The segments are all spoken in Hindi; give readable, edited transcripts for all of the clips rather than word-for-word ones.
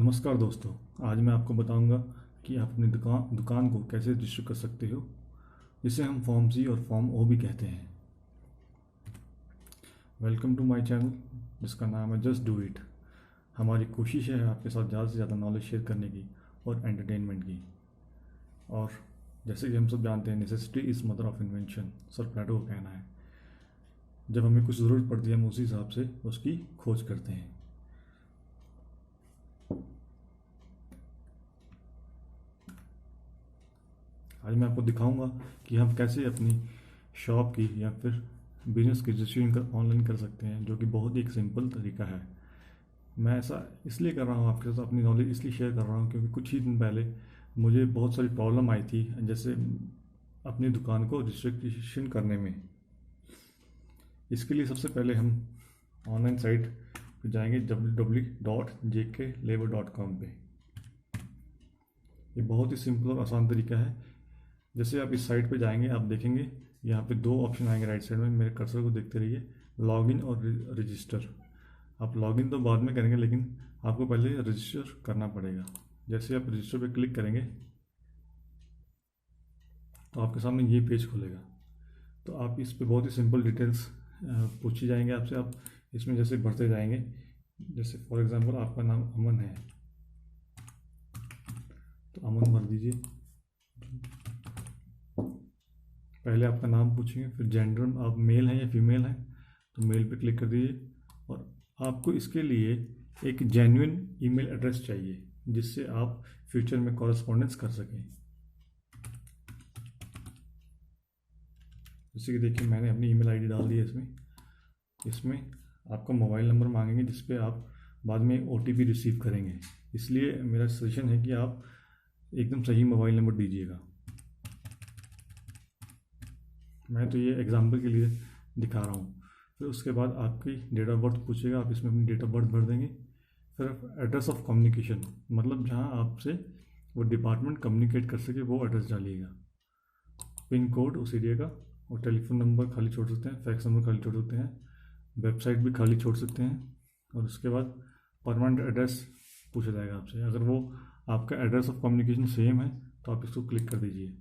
नमस्कार दोस्तों। आज मैं आपको बताऊंगा कि आप अपनी दुकान को कैसे रजिस्टर कर सकते हो, जिसे हम फॉर्म सी और फॉर्म ओ भी कहते हैं। वेलकम टू माय चैनल जिसका नाम है जस्ट डू इट। हमारी कोशिश है आपके साथ ज़्यादा से ज़्यादा नॉलेज शेयर करने की और एंटरटेनमेंट की। और जैसे कि हम सब जानते हैं, necessity is mother of invention, sir Plato का कहना है। जब हमें कुछ ज़रूरत पड़ती है हम उसी हिसाब से उसकी खोज करते हैं। आज मैं आपको दिखाऊंगा कि हम कैसे अपनी शॉप की या फिर बिजनेस की रजिस्ट्रेशन ऑनलाइन कर सकते हैं, जो कि बहुत ही एक सिंपल तरीका है। मैं ऐसा इसलिए कर रहा हूँ आपके साथ, अपनी नॉलेज इसलिए शेयर कर रहा हूँ क्योंकि कुछ ही दिन पहले मुझे बहुत सारी प्रॉब्लम आई थी, जैसे अपनी दुकान को रजिस्ट्रेशन करने में। इसके लिए सबसे पहले हम ऑनलाइन साइट पे जाएंगे www.jklabor.com पे। ये बहुत ही सिंपल और आसान तरीका है। जैसे आप इस साइट पे जाएंगे, आप देखेंगे यहाँ पे दो ऑप्शन आएंगे राइट साइड में। मेरे कर्सर को देखते रहिए, लॉगिन और रजिस्टर। आप लॉगिन तो बाद में करेंगे, लेकिन आपको पहले रजिस्टर करना पड़ेगा। जैसे आप रजिस्टर पे क्लिक करेंगे तो आपके सामने ये पेज खुलेगा। तो आप इस पे बहुत ही सिंपल डिटेल्स पूछी जाएंगे आपसे। आप इसमें जैसे भरते जाएंगे, जैसे फॉर एग्जांपल आपका नाम अमन है तो अमन भर दीजिए। पहले आपका नाम पूछेंगे, फिर जेंडर, आप मेल हैं या फीमेल हैं तो मेल पे क्लिक कर दीजिए। और आपको इसके लिए एक जेन्युइन ईमेल एड्रेस चाहिए जिससे आप फ्यूचर में कॉरेस्पॉन्डेंस कर सकें। जैसे कि देखिए, मैंने अपनी ईमेल आईडी डाल दी है इसमें। इसमें आपका मोबाइल नंबर मांगेंगे जिस पे आप बाद में ओटीपी रिसीव करेंगे। इसलिए मेरा सजेशन है कि आप एकदम सही मोबाइल नंबर दीजिएगा। मैं तो ये एग्जाम्पल के लिए दिखा रहा हूँ। फिर उसके बाद आपकी डेट ऑफ बर्थ पूछेगा, आप इसमें अपनी डेट ऑफ बर्थ भर देंगे। फिर एड्रेस ऑफ कम्युनिकेशन, मतलब जहाँ आपसे वो डिपार्टमेंट कम्युनिकेट कर सके वो एड्रेस डालिएगा। पिन कोड उस एरिया का, और टेलीफोन नंबर खाली छोड़ सकते हैं, फैक्स नंबर खाली छोड़ सकते हैं, वेबसाइट भी खाली छोड़ सकते हैं। और उसके बाद परमानेंट एड्रेस पूछा जाएगा आपसे। अगर वो आपका एड्रेस ऑफ कम्युनिकेशन सेम है तो आप इसको क्लिक कर दीजिए।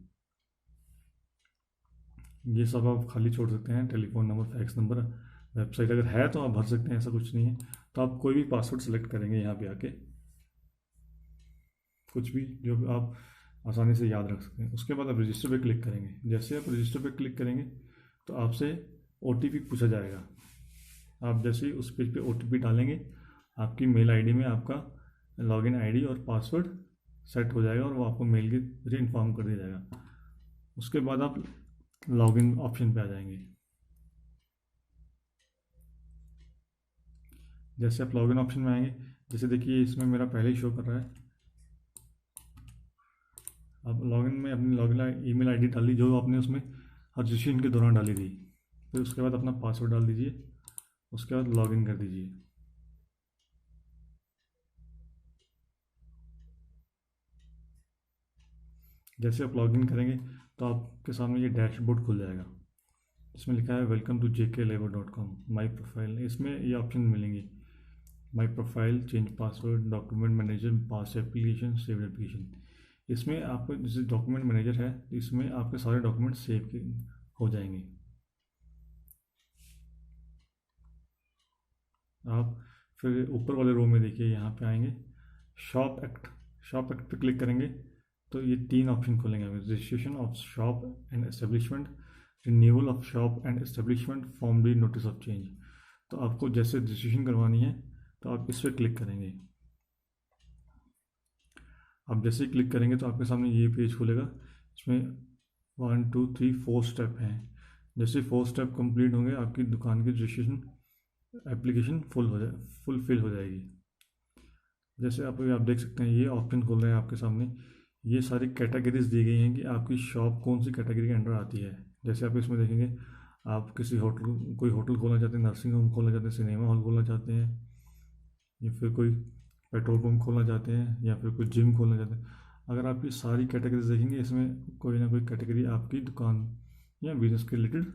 ये सब आप खाली छोड़ सकते हैं, telephone number, fax number. Website अगर है तो आप भर सकते हैं, ऐसा कुछ नहीं है। तो आप कोई भी पासवर्ड सेलेक्ट करेंगे यहाँ पे आके, कुछ भी जो आप आसानी से याद रख सकते हैं। उसके बाद आप रजिस्टर पे क्लिक करेंगे। जैसे आप रजिस्टर पे क्लिक करेंगे तो आपसे ओटीपी पूछा जाएगा। आप जैसे ही उस पेज पे ओटीपी डालेंगे, आपकी मेल आईडी में आपका लॉगिन आईडी और पासवर्ड सेट हो जाएगा और वो आपको मेल के जरिए इन्फॉर्म कर दिया जाएगा। उसके बाद आप लॉगिन ऑप्शन पे आ जाएंगे। जैसे आप लॉगिन ऑप्शन में आएंगे, जैसे देखिए इसमें मेरा पहले ही शो कर रहा है। आप लॉगिन में अपनी लॉगिन ईमेल आईडी डाल दी जो आपने उसमें रजिस्ट्रेशन के दौरान डाली थी। फिर उसके बाद अपना पासवर्ड डाल दीजिए। उसके बाद लॉगिन कर दीजिए। जैसे आप लॉगिन करेंगे तो आपके सामने ये डैशबोर्ड खुल जाएगा। इसमें लिखा है welcome to jklabor.com, my profile. इसमें ये ऑप्शन मिलेंगे, my profile, change password, document manager, pass application, save application. इसमें आपको जैसे डॉक्यूमेंट मैनेजर है तो इसमें आपके सारे डॉक्यूमेंट सेव हो जाएंगे। आप फिर ऊपर वाले रो में देखिए, यहाँ पे आएंगे शॉप एक्ट। शॉप एक्ट पे क्लिक करेंगे तो ये तीन ऑप्शन खुलेंगे। Registration of shop and establishment, renewal of shop and establishment, form D, notice of change. तो आपको जैसे रजिस्ट्रेशन करवानी है तो आप इस पर क्लिक करेंगे। आप जैसे ही क्लिक करेंगे तो आपके सामने ये पेज खुलेगा। इसमें 1 2 3 4 स्टेप हैं। जैसे 4 स्टेप कंप्लीट होंगे आपकी दुकान की रजिस्ट्रेशन एप्लीकेशन फुलफिल हो जाएगी। जैसे आप देख सकते हैं ये ऑप्शन खुल रहे हैं आपके सामने। ये सारी कैटेगरीज दी गई हैं कि आपकी शॉप कौन सी कैटेगरी के अंडर आती है। जैसे आप इसमें देखेंगे, आप किसी होटल, कोई होटल खोलना चाहते हैं, नर्सिंग होम खोलना चाहते हैं, सिनेमा हॉल खोलना चाहते हैं, या फिर कोई पेट्रोल पंप खोलना चाहते हैं, या फिर कोई जिम खोलना चाहते हैं। अगर आप ये सारी कैटेगरीज देखेंगे, इसमें कोई ना कोई कैटेगरी आपकी दुकान या बिजनेस के रिलेटेड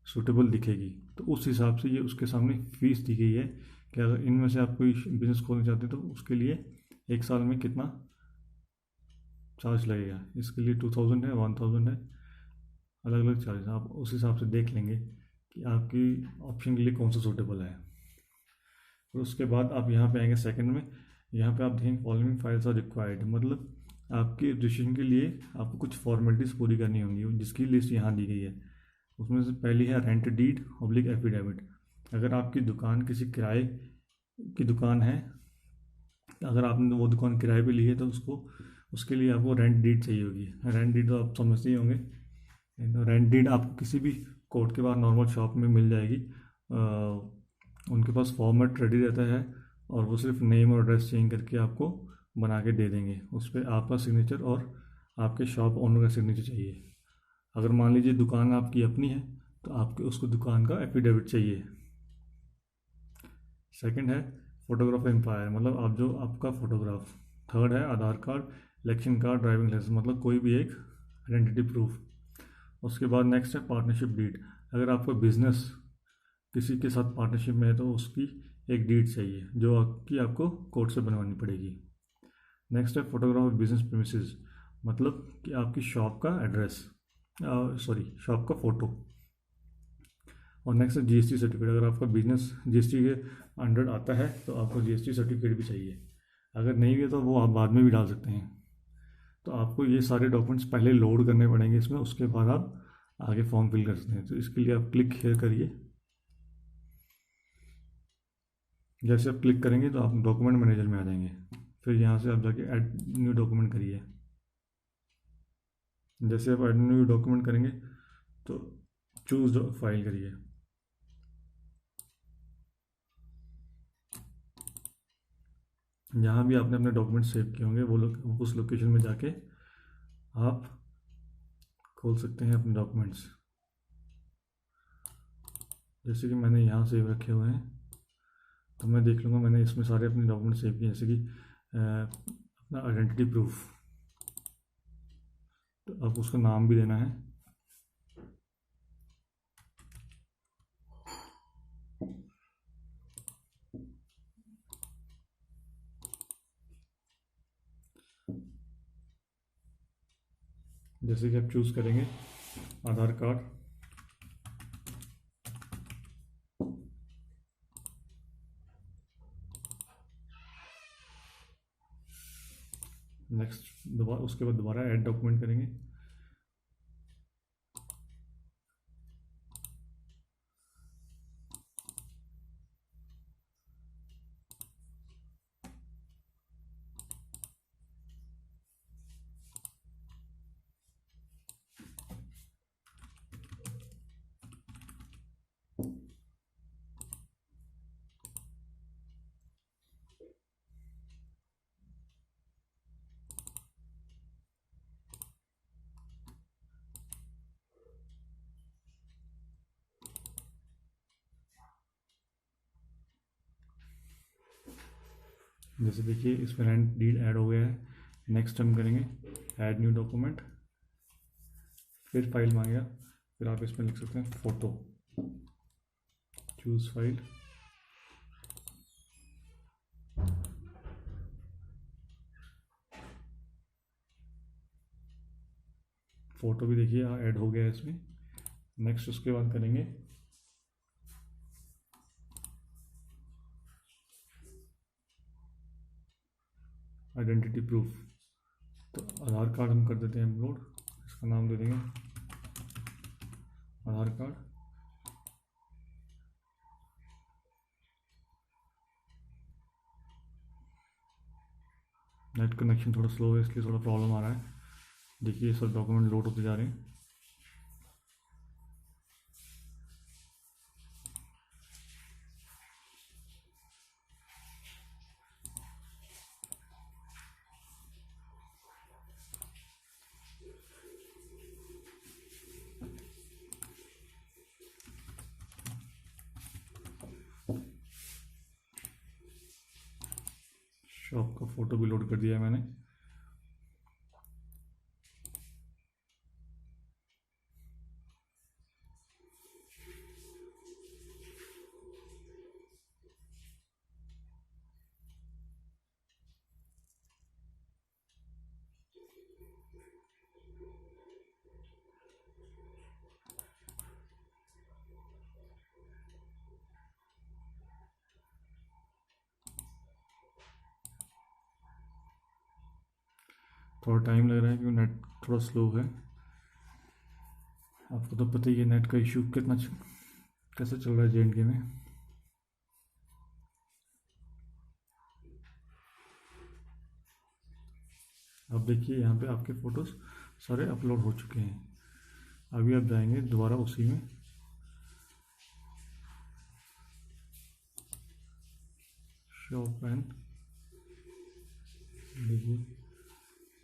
सूटेबल दिखेगी। तो उस हिसाब से ये उसके सामने फीस दी गई है कि अगर इनमें से आप कोई बिज़नेस खोलना चाहते हैं तो उसके लिए 1 साल में कितना चार्ज लगेगा। इसके लिए 2000 है, 1000 है, अलग अलग चार्ज। आप उस हिसाब से देख लेंगे कि आपकी ऑप्शन के लिए कौन सा सूटेबल है। और उसके बाद आप यहाँ पे आएंगे सेकंड में, यहाँ पे आप देखेंगे फॉलोइंग फाइल्स आर रिक्वायर्ड, मतलब आपके रजिस्ट्रेशन के लिए आपको कुछ फॉर्मेलिटीज़ पूरी करनी होंगी, जिसकी लिस्ट यहाँ दी गई है। उसमें से पहली है रेंट डीड ऑब्लिक एफिडेविट। अगर आपकी दुकान किसी किराए की दुकान है, अगर आपने वो दुकान किराए पे ली है तो उसके लिए आपको रेंट डीड चाहिए होगी। रेंट डीड तो आप समझते ही होंगे। तो रेंट डीड आपको किसी भी कोर्ट के बाद नॉर्मल शॉप में मिल जाएगी। उनके पास फॉर्मेट रेडी रहता है और वो सिर्फ नेम और एड्रेस चेंज करके आपको बना के दे देंगे। उस पर आपका सिग्नेचर और आपके शॉप ओनर का सिग्नेचर चाहिए। अगर मान लीजिए दुकान आपकी अपनी है तो आपके उसको दुकान का एफिडेविट चाहिए। सेकंड है फोटोग्राफ एम्पायर, मतलब आप जो आपका फोटोग्राफ। थर्ड है Aadhaar card, election card, driving licence, मतलब कोई भी एक आइडेंटिटी प्रूफ। उसके बाद नेक्स्ट है पार्टनरशिप डीड। अगर आपका बिजनेस किसी के साथ पार्टनरशिप में है तो उसकी एक डीड चाहिए जो आपको कोर्ट से बनवानी पड़ेगी। नेक्स्ट है फोटोग्राफ बिजनेस प्रीमिसेस, मतलब कि आपकी शॉप का एड्रेस, सॉरी शॉप का फ़ोटो। और नेक्स्ट है जीएसटी सर्टिफिकेट। अगर आपका बिजनेस जीएसटी के अंडर आता है तो आपको जीएसटी सर्टिफिकेट भी चाहिए। अगर नहीं भी है तो वो आप बाद में भी डाल सकते हैं। तो आपको ये सारे डॉक्यूमेंट्स पहले लोड करने पड़ेंगे इसमें, उसके बाद आप आगे फॉर्म फिल कर सकते हैं। तो इसके लिए आप क्लिक हेयर करिए। जैसे आप क्लिक करेंगे तो आप डॉक्यूमेंट मैनेजर में आ जाएंगे। फिर यहाँ से आप जाके ऐड न्यू डॉक्यूमेंट करिए। जैसे आप ऐड न्यू डॉक्यूमेंट करेंगे तो चूज फाइल करिए। जहाँ भी आपने अपने डॉक्यूमेंट सेव किए होंगे वो लोग उस लोकेशन में जाके आप खोल सकते हैं अपने डॉक्यूमेंट्स। जैसे कि मैंने यहाँ सेव रखे हुए हैं तो मैं देख लूँगा मैंने इसमें सारे अपने डॉक्यूमेंट सेव किए, जैसे कि अपना आइडेंटिटी प्रूफ। तो अब उसका नाम भी देना है। जैसे कि आप चूज़ करेंगे आधार कार्ड, नेक्स्ट दोबारा, उसके बाद दोबारा ऐड डॉक्यूमेंट करेंगे। जैसे देखिए इसमें रेंट डीड ऐड हो गया है। नेक्स्ट हम करेंगे ऐड न्यू डॉक्यूमेंट, फिर फाइल मांगेगा, फिर आप इसमें लिख सकते हैं फ़ोटो, चूज़ फाइल। फ़ोटो भी देखिए ऐड हो गया है इसमें। नेक्स्ट उसके बाद करेंगे आइडेंटिटी प्रूफ। तो आधार कार्ड हम कर देते हैं अपलोड, इसका नाम दे देंगे आधार कार्ड। नेट कनेक्शन थोड़ा स्लो है इसलिए थोड़ा प्रॉब्लम आ रहा है। देखिए सब डॉक्यूमेंट लोड होते जा रहे हैं। शॉप का फ़ोटो भी लोड कर दिया है मैंने। थोड़ा टाइम लग रहा है क्योंकि नेट थोड़ा स्लो है। आपको तो पता ही है नेट का इशू कैसे चल रहा है JNK में। अब देखिए यहाँ पे आपके फ़ोटोज़ सारे अपलोड हो चुके हैं। अभी आप जाएंगे दोबारा उसी में, शॉप एंड, देखिए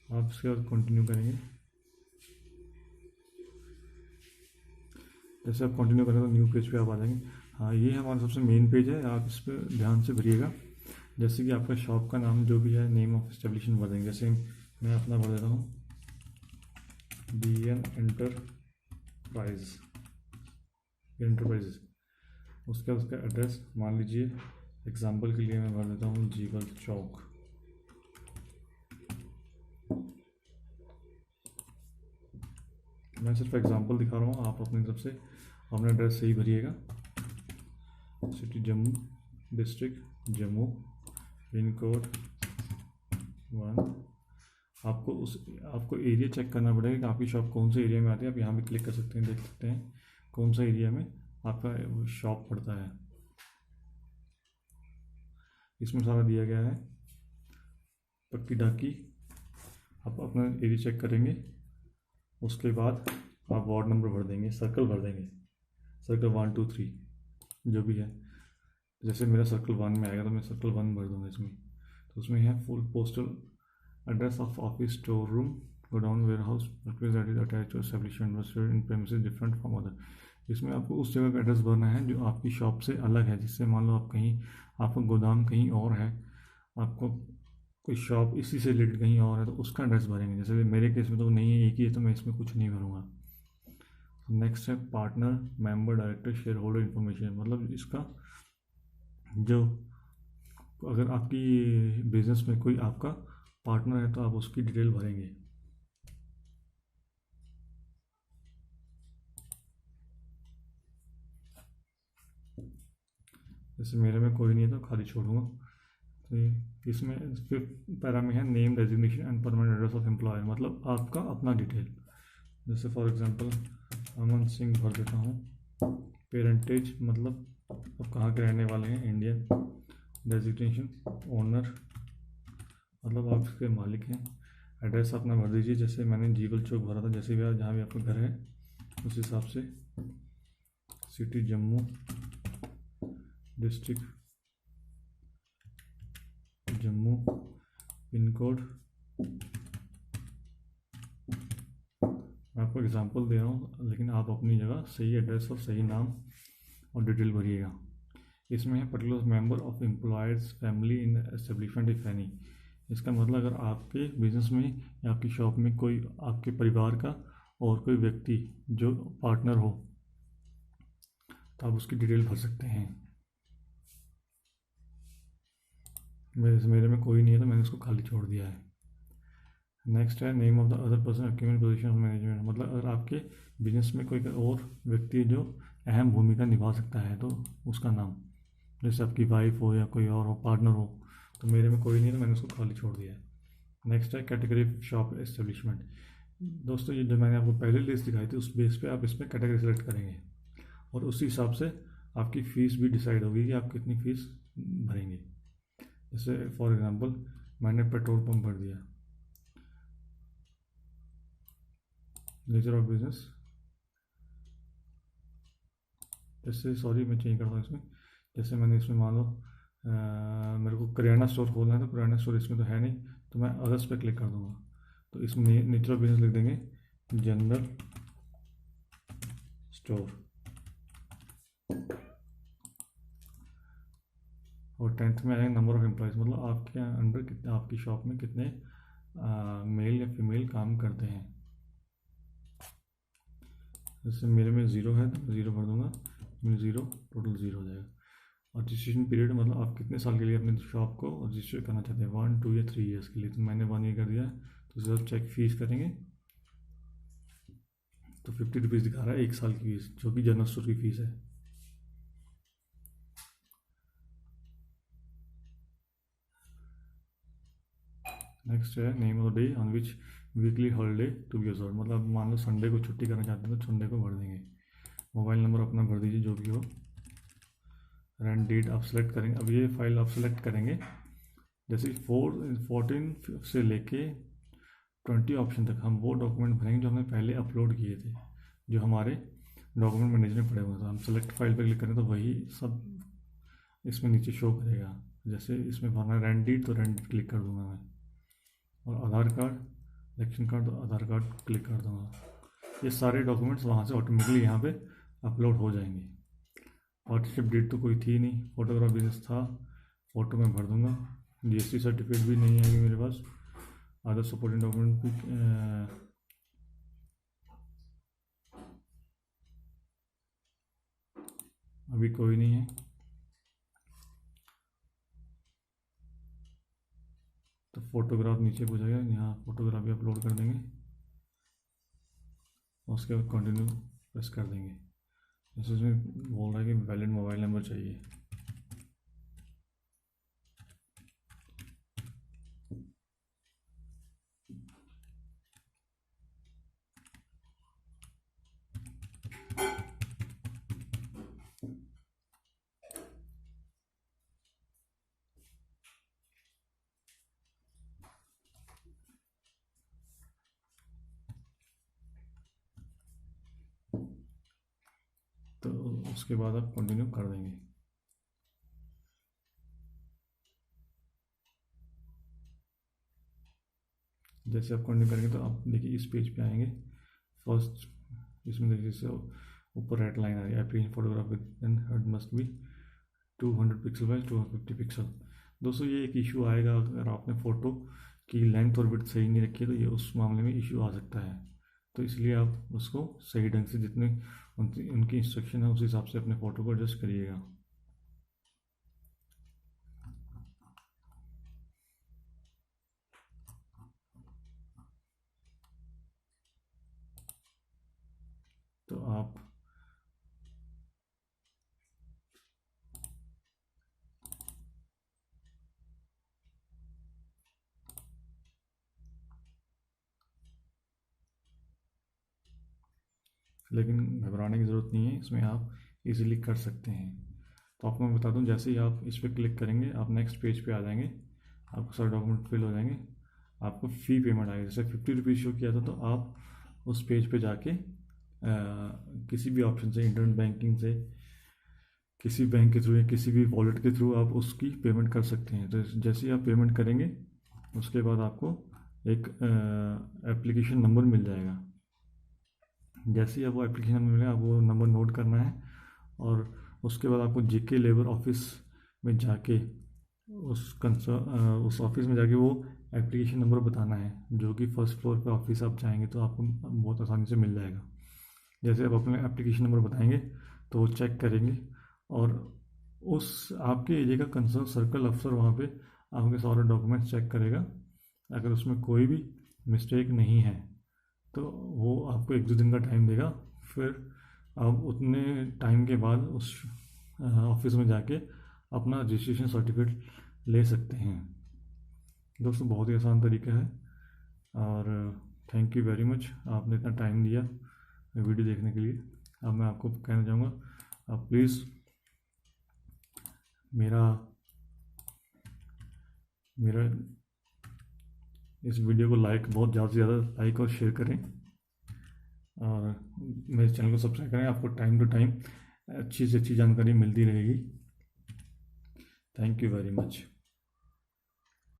आप इसके बाद कंटिन्यू करेंगे। जैसे आप कंटिन्यू करेंगे तो न्यू पेज पे आप आ जाएंगे। हाँ, ये हमारा सबसे मेन पेज है, आप इस पर ध्यान से भरिएगा। जैसे कि आपका शॉप का नाम जो भी है, नेम ऑफ एस्टेब्लिशमेंट भर देंगे। जैसे मैं अपना भर देता हूँ BN एंटरप्राइजेज। उसका एड्रेस मान लीजिए, एग्जाम्पल के लिए मैं भर देता हूँ जीवल चौक। मैं सिर्फ एग्जांपल दिखा रहा हूँ, आप अपनी तरफ से अपना एड्रेस सही भरिएगा। City Jammu, district Jammu, pin code 1। आपको एरिया चेक करना पड़ेगा कि आपकी शॉप कौन से एरिया में आती है। आप यहाँ भी क्लिक कर सकते हैं, देख सकते हैं कौन सा एरिया में आपका शॉप पड़ता है। इसमें सारा दिया गया है। पक्की डाकी, आप अपना एरिया चेक करेंगे। उसके बाद आप वार्ड नंबर भर देंगे, सर्कल भर देंगे, सर्कल 1 2 3 जो भी है। जैसे मेरा सर्कल 1 में आएगा तो मैं सर्कल 1 भर दूंगा इसमें। तो उसमें है full postal address of office, store room, godown, warehouse, that is attach to establishment in premises different from other. इसमें आपको उस जगह का एड्रेस भरना है जो आपकी शॉप से अलग है। जिससे मान लो आप कहीं, आपका गोदाम कहीं और है, आपको कोई शॉप इसी से रिलेटेड कहीं और है, तो उसका एड्रेस भरेंगे। जैसे मेरे केस में तो नहीं है, एक ही है, तो मैं इसमें कुछ नहीं भरूँगा। नेक्स्ट है partner, member, director, share holder information. मतलब इसका जो, अगर आपकी बिजनेस में कोई आपका पार्टनर है तो आप उसकी डिटेल भरेंगे। जैसे मेरे में कोई नहीं है तो खाली छोड़ूंगा। तो इसमें फिफ्थ पैरा में है name, designation and permanent address of employer, मतलब आपका अपना डिटेल। जैसे फॉर एग्जांपल अमन सिंह भर देता हूँ। पेरेंटेज मतलब आप कहाँ के रहने वाले हैं, इंडियन। डेजिग्नेशन ओनर, मतलब आप इसके मालिक हैं। एड्रेस अपना भर दीजिए, जैसे मैंने जीवल चौक भरा था, जैसे भी जहाँ भी आपका घर है उस हिसाब से। City Jammu, district Jammu, pin code, मैं आपको एग्जांपल दे रहा हूँ, लेकिन आप अपनी जगह सही एड्रेस और सही नाम और डिटेल भरिएगा। इसमें है particular member of employers family in establishment if any. इसका मतलब अगर आपके बिजनेस में या आपकी शॉप में कोई आपके परिवार का और कोई व्यक्ति जो पार्टनर हो तो आप उसकी डिटेल भर सकते हैं। मेरे में कोई नहीं है तो मैंने उसको खाली छोड़ दिया है। नेक्स्ट है name of the other person occupying position of management. मतलब अगर आपके बिजनेस में कोई और व्यक्ति जो अहम भूमिका निभा सकता है तो उसका नाम, जैसे आपकी वाइफ हो या कोई और हो, पार्टनर हो। तो मेरे में कोई नहीं है तो मैंने उसको खाली छोड़ दिया है। नेक्स्ट है कैटेगरी शॉप एस्टेब्लिशमेंट। दोस्तों ये जो मैंने आपको पहले लिस्ट दिखाई थी उस बेस पे आप इसमें कैटेगरी सेलेक्ट करेंगे और उसी हिसाब से आपकी फ़ीस भी डिसाइड होगी कि आप कितनी फ़ीस भरेंगे। जैसे फॉर एग्जांपल मैंने पेट्रोल पंप भर दिया। नेचर ऑफ बिजनेस, जैसे सॉरी मैं चेंज करता हूँ इसमें। जैसे मैंने इसमें मान लो मेरे को करियाना स्टोर खोलना है, तो करियाना स्टोर इसमें तो है नहीं, तो मैं अगस्त पे क्लिक कर दूंगा। तो इसमें नेचर ऑफ बिजनेस लिख देंगे जनरल स्टोर। और 10th में आएगा नंबर ऑफ एम्प्लॉयज़, मतलब आपके अंडर कितने, आपकी शॉप में कितने मेल या फीमेल काम करते हैं। जैसे मेरे में 0 है तो 0 भर दूंगा, मेरे 0 टोटल 0 हो जाएगा। और रजिस्ट्रेशन पीरियड मतलब आप कितने साल के लिए अपने शॉप को रजिस्टर करना चाहते हैं, 1 2 या 3 ईयर्स के लिए। तो मैंने 1 ईयर कर दिया। तो जब चेक फीस करेंगे तो 50 रुपीज़ दिखा रहा है 1 साल की फीस, जो कि जनरल स्टोर की फ़ीस है। नेक्स्ट है name of the day on which weekly holiday to be observe, मतलब मान लो संडे को छुट्टी करना चाहते हैं तो संडे को भर देंगे। मोबाइल नंबर अपना भर दीजिए जो भी हो। रन डेट आप सेलेक्ट करेंगे। अब ये फाइल आप सेलेक्ट करेंगे, जैसे 14 से लेके 20 ऑप्शन तक हम वो डॉक्यूमेंट भरेंगे जो हमने पहले अपलोड किए थे, जो हमारे डॉक्यूमेंट मैनेजर में पड़े हुए थे। हम सेलेक्ट फाइल पर क्लिक करें तो वही सब इसमें नीचे शो करेगा। जैसे इसमें भरना रैंड डेट तो रैंड क्लिक कर दूंगा मैं, और आधार कार्ड, इलेक्शन कार्ड तो आधार कार्ड क्लिक कर दूंगा। ये सारे डॉक्यूमेंट्स वहाँ से ऑटोमेटिकली यहाँ पे अपलोड हो जाएंगे। पार्टनरशिप डेट तो कोई थी नहीं, फोटोग्राफ बिजनेस था, फ़ोटो मैं भर दूंगा। जीएसटी सर्टिफिकेट भी नहीं आएगी मेरे पास। अदर सपोर्टिंग डॉक्यूमेंट भी अभी कोई नहीं है, तो फोटोग्राफ नीचे पूछेगा, यहाँ फोटोग्राफ भी अपलोड कर देंगे और उसके बाद कंटिन्यू प्रेस कर देंगे। जैसे इसमें बोल रहा है कि वैलिड मोबाइल नंबर चाहिए। तो उसके बाद आप कंटिन्यू कर देंगे। जैसे आप कंटिन्यू करेंगे तो आप देखिए इस पेज पे आएंगे। फर्स्ट इसमें देखिए जैसे ऊपर रेड लाइन आ रही है, application photograph with head must be 200 pixel by 250 pixel. दोस्तों ये एक इशू आएगा अगर आपने फ़ोटो की लेंथ और विड्थ सही नहीं रखी है, तो ये उस मामले में इशू आ सकता है। तो इसलिए आप उसको सही ढंग से जितने उनकी इंस्ट्रक्शन है उस हिसाब से अपने फ़ोटो को एडजस्ट करिएगा। तो आप लेकिन घबराने की ज़रूरत नहीं है, इसमें आप इजीली कर सकते हैं। तो आपको मैं बता दूं, जैसे ही आप इस पर क्लिक करेंगे आप नेक्स्ट पेज पे आ जाएंगे, आपको सारे डॉक्यूमेंट फिल हो जाएंगे, आपको फ़ी पेमेंट आएगी। जैसे 50 रुपीज़ शो किया था तो आप उस पेज पे जाके किसी भी ऑप्शन से, इंटरनेट बैंकिंग से, किसी बैंक के थ्रू या किसी भी वॉलेट के थ्रू आप उसकी पेमेंट कर सकते हैं। तो जैसे ही आप पेमेंट करेंगे उसके बाद आपको एक एप्लीकेशन नंबर मिल जाएगा। जैसे ही आप वो एप्लीकेशन नंबर मिलेगा, आपको वो नंबर नोट करना है और उसके बाद आपको जेके लेबर ऑफिस में जाके उस ऑफिस में जाके वो एप्लीकेशन नंबर बताना है, जो कि फर्स्ट फ्लोर पे ऑफिस आप जाएंगे तो आपको बहुत आसानी से मिल जाएगा। जैसे आप अपने एप्लीकेशन नंबर बताएंगे तो वो चेक करेंगे और उस आपके एरिया का कंसर्न सर्कल अफसर वहाँ पे आपके सारे डॉक्यूमेंट्स चेक करेगा। अगर उसमें कोई भी मिस्टेक नहीं है तो वो आपको 1-2 दिन का टाइम देगा। फिर आप उतने टाइम के बाद उस ऑफिस में जाके अपना रजिस्ट्रेशन सर्टिफिकेट ले सकते हैं। दोस्तों बहुत ही आसान तरीका है और थैंक यू वेरी मच, आपने इतना टाइम दिया वीडियो देखने के लिए। अब मैं आपको कहना चाहूँगा आप प्लीज़ मेरा इस वीडियो को बहुत ज़्यादा से ज़्यादा लाइक और शेयर करें और मेरे चैनल को सब्सक्राइब करें। आपको टाइम टू टाइम अच्छी से अच्छी जानकारी मिलती रहेगी। Thank you very much.